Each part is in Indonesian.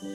Hai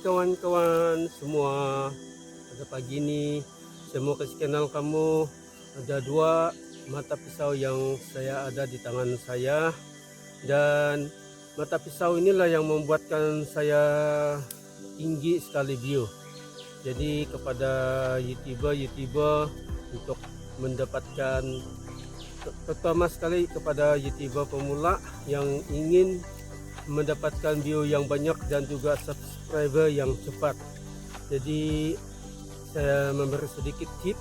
kawan-kawan semua, pada pagi ini saya mau kasih kenal kamu. Ada dua mata pisau yang ada di tangan saya, dan mata pisau inilah yang membuatkan saya tinggi sekali view. Jadi kepada youtuber untuk mendapatkan, terutama sekali kepada youtuber pemula yang ingin mendapatkan view yang banyak dan juga subscriber yang cepat. Jadi saya memberi sedikit tip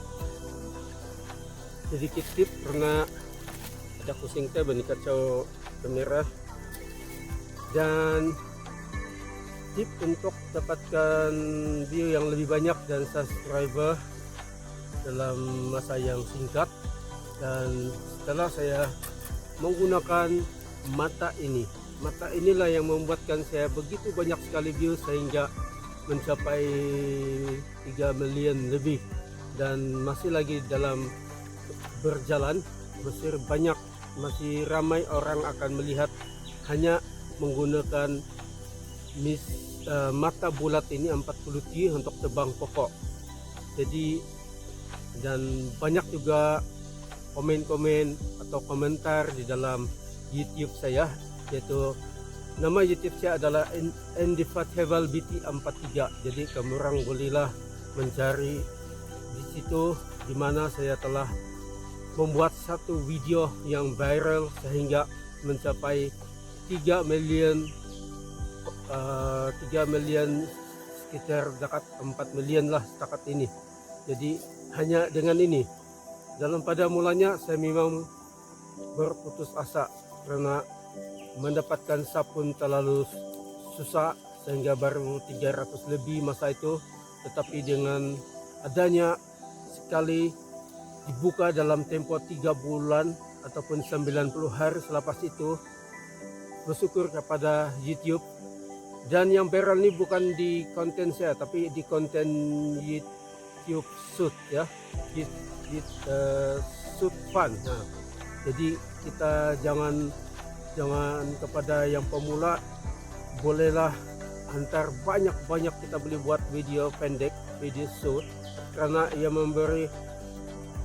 karena ada pusing teh bani kacau kamera, dan tip untuk dapatkan view yang lebih banyak dan subscriber dalam masa yang singkat. Dan setelah saya menggunakan mata inilah yang membuatkan saya begitu banyak sekali view sehingga mencapai 3 million lebih, dan masih lagi dalam berjalan. Masih ramai orang akan melihat hanya menggunakan mata bulat ini 40T untuk tebang pokok. Jadi, dan banyak juga komen-komen atau komentar di dalam YouTube saya, yaitu nama YouTube saya adalah Indefatigable BT43. Jadi kamu orang bolehlah mencari di situ, di mana saya telah membuat satu video yang viral sehingga mencapai 3 million, sekitar dekat 4 million lah setakat ini. Jadi hanya dengan ini, dalam pada mulanya saya memang berputus asa karena mendapatkan sabun terlalu susah sehingga baru 300 lebih masa itu. Tetapi dengan adanya sekali dibuka dalam tempo 3 bulan ataupun 90 hari selepas itu, bersyukur kepada YouTube. Dan yang viral ini bukan di konten saya, tapi di konten YouTube shoot ya, shoot fun. Nah, jadi kita jangan kepada yang pemula, bolehlah antar banyak kita boleh buat video pendek, video shoot, karena ia memberi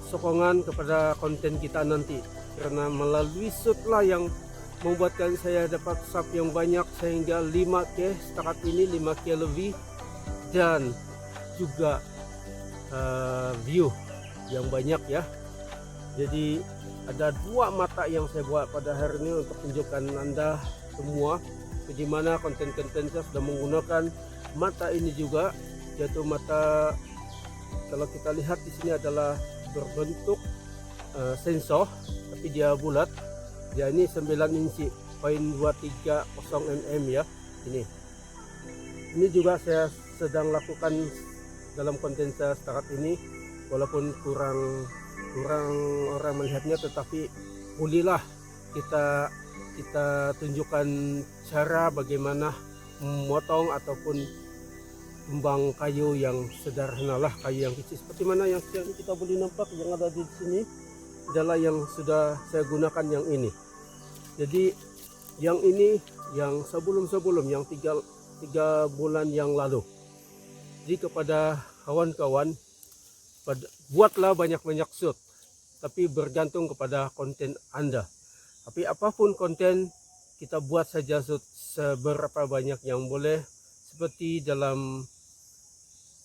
sokongan kepada konten kita nanti. Karena melalui shoot lah yang membuatkan saya dapat sub yang banyak sehingga 5K setakat ini, 5K lebih, dan juga view yang banyak ya. Jadi ada dua mata yang saya buat pada hari ini untuk tunjukkan Anda semua, di mana konten-konten saya sudah menggunakan mata ini juga, yaitu mata, kalau kita lihat di sini adalah berbentuk sensor, tapi dia bulat. Dia ini 9 inci 0.230 mm ya. Ini juga saya sedang lakukan dalam konten saya setakat ini, walaupun kurang orang melihatnya, tetapi bolehlah kita tunjukkan cara bagaimana memotong ataupun tumbang kayu yang sederhana lah, kayu yang kecil seperti mana yang kita boleh nampak yang ada di sini adalah yang sudah saya gunakan yang ini. Jadi yang ini yang sebelum yang 3 bulan yang lalu. Jadi kepada kawan-kawan, buatlah banyak shoot, tapi bergantung kepada konten Anda. Tapi apapun konten, kita buat saja shoot seberapa banyak yang boleh, seperti dalam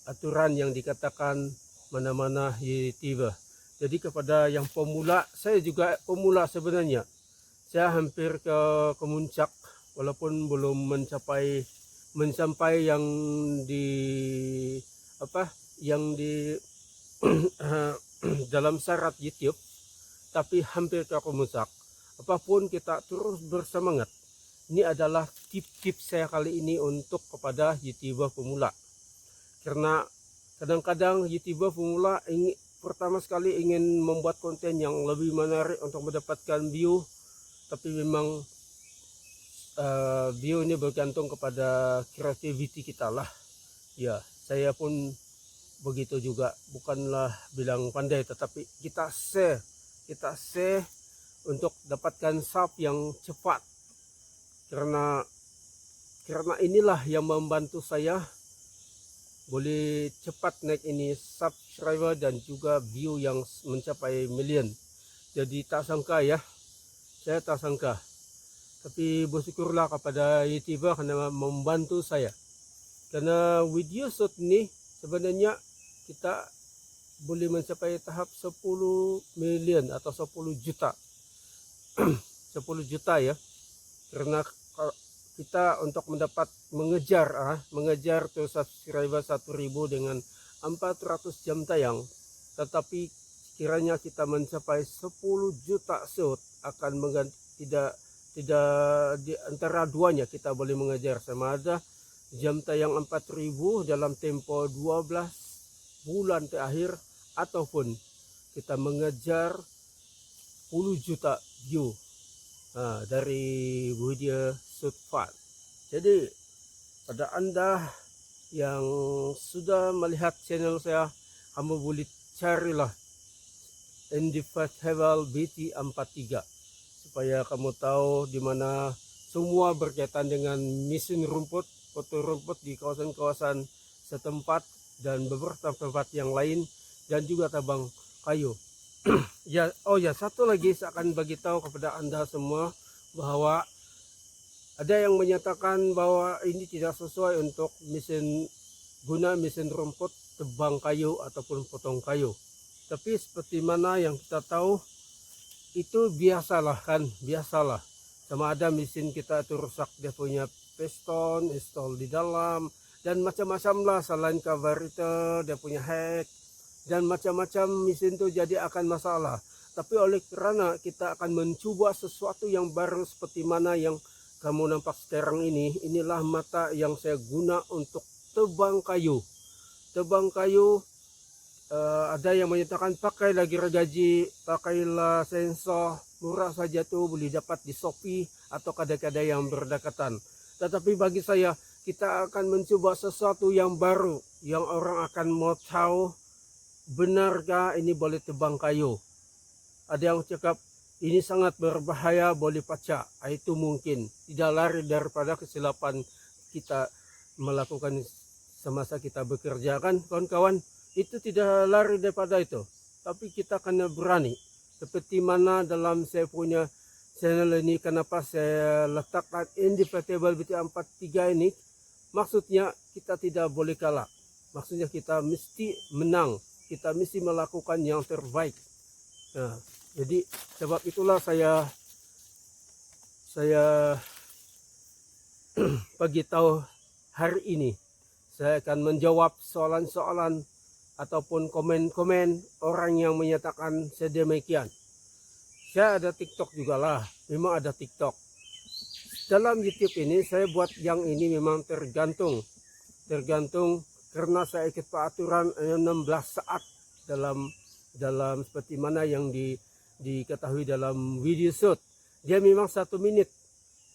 aturan yang dikatakan mana-mana YouTuber. Jadi kepada yang pemula, saya juga pemula sebenarnya. Saya hampir ke kemuncak, walaupun belum mencapai yang di dalam syarat YouTube, tapi hampir ke kemuncak. Apapun kita terus bersemangat. Ini adalah tip-tip saya kali ini untuk kepada YouTuber pemula. Karena kadang-kadang YouTuber pemula pertama sekali ingin membuat konten yang lebih menarik untuk mendapatkan view, tapi memang view ini bergantung kepada kreativiti kita lah. Ya, saya pun begitu juga, bukanlah bilang pandai, tetapi kita share untuk dapatkan sub yang cepat, karena inilah yang membantu saya boleh cepat naik ini subscriber dan juga view yang mencapai million. Jadi tak sangka ya, saya tak sangka, tapi bersyukurlah kepada YouTuber karena membantu saya. Karena video shoot ini sebenarnya kita boleh mencapai tahap 10 million atau 10 juta 10 juta ya, karena kita untuk mendapat mengejar tuh subscriber 1000 dengan 400 jam tayang, tetapi kiranya kita mencapai 10 juta shoot akan tidak di antara duanya kita boleh mengejar, sama ada jam tayang 4000 dalam tempo 12 bulan terakhir, ataupun kita mengejar 10 juta view dari video shoot fun. Jadi pada Anda yang sudah melihat channel saya, kamu boleh carilah Indefatiable BT43 supaya kamu tahu di mana semua berkaitan dengan mesin rumput, potong rumput di kawasan-kawasan setempat dan beberapa tempat yang lain, dan juga tabang kayu. Ya, satu lagi saya akan bagi tahu kepada Anda semua bahwa ada yang menyatakan bahwa ini tidak sesuai untuk guna mesin rumput, tebang kayu ataupun potong kayu. Tapi seperti mana yang kita tahu, itu biasalah. Sama ada mesin kita itu rusak, dia punya piston install di dalam, dan macam-macam lah, selain carburetor dia punya hack, dan macam-macam mesin itu jadi akan masalah. Tapi oleh karena kita akan mencoba sesuatu yang baru seperti mana yang kamu nampak sekarang ini, inilah mata yang saya guna untuk tebang kayu. Ada yang menyatakan pakailah gergaji, pakailah sensor, murah saja tuh, boleh dapat di Shopee atau kedai-kedai yang berdekatan. Tetapi bagi saya, kita akan mencoba sesuatu yang baru, yang orang akan mau tahu benarkah ini boleh tebang kayu. Ada yang cakap ini sangat berbahaya, boleh pecah. Itu mungkin tidak lari daripada kesilapan kita melakukan semasa kita bekerja, kan kawan-kawan. Itu tidak lari daripada itu, tapi kita kena berani. Seperti mana dalam saya punya channel ini, kenapa saya letakkan Indefatiable BT43 ini, maksudnya kita tidak boleh kalah, maksudnya kita mesti menang, kita mesti melakukan yang terbaik. Nah, jadi sebab itulah saya bagi tahu hari ini saya akan menjawab soalan-soalan ataupun komen-komen orang yang menyatakan sedemikian. Saya ada TikTok juga lah, memang ada TikTok. Dalam YouTube ini saya buat yang ini memang tergantung karena saya ikut peraturan 16 saat dalam seperti mana yang diketahui dalam video shoot. Dia memang 1 menit,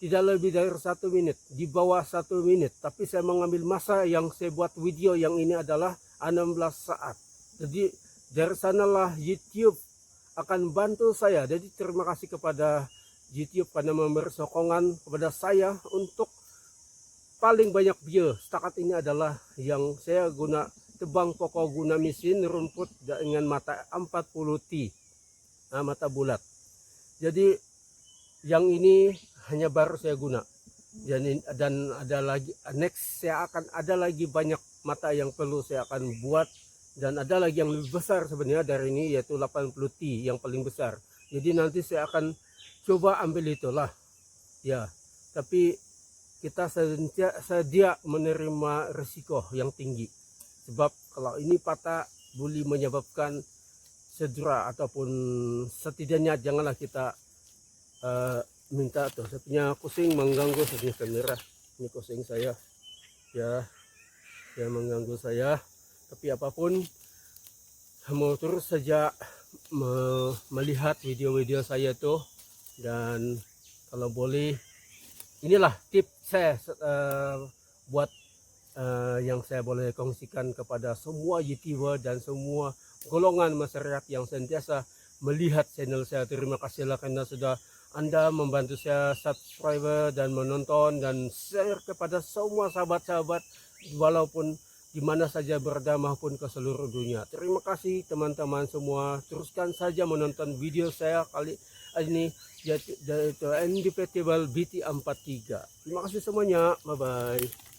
tidak lebih dari 1 menit, di bawah 1 menit. Tapi saya mengambil masa yang saya buat video yang ini adalah 16 saat. Jadi dari sanalah YouTube akan bantu saya. Jadi terima kasih kepada YouTube karena memberi sokongan kepada saya untuk paling banyak view. Setakat ini adalah yang saya guna tebang pokok guna mesin rumput dengan mata 40T, mata bulat. Jadi yang ini hanya baru saya guna. Dan ada lagi next, saya akan ada lagi banyak mata yang perlu saya akan buat, dan ada lagi yang lebih besar sebenarnya dari ini, yaitu 80T yang paling besar. Jadi nanti saya akan coba ambil itulah ya, tapi kita sedia menerima risiko yang tinggi, sebab kalau ini patah boleh menyebabkan cedera, ataupun setidaknya janganlah kita minta tuh. Saya punya kucing mengganggu, saya punya kamera ini, kucing saya ya mengganggu saya. Tapi apapun, mau terus saja melihat video-video saya tuh, dan kalau boleh inilah tips saya buat yang saya boleh kongsikan kepada semua YouTuber dan semua golongan masyarakat yang sentiasa melihat channel saya. Terima kasihlah karena sudah Anda membantu saya subscriber dan menonton dan share kepada semua sahabat-sahabat walaupun di mana saja berada maupun ke seluruh dunia. Terima kasih teman-teman semua. Teruskan saja menonton video saya kali ini, yaitu Indefatigable BT43. Terima kasih semuanya. Bye bye.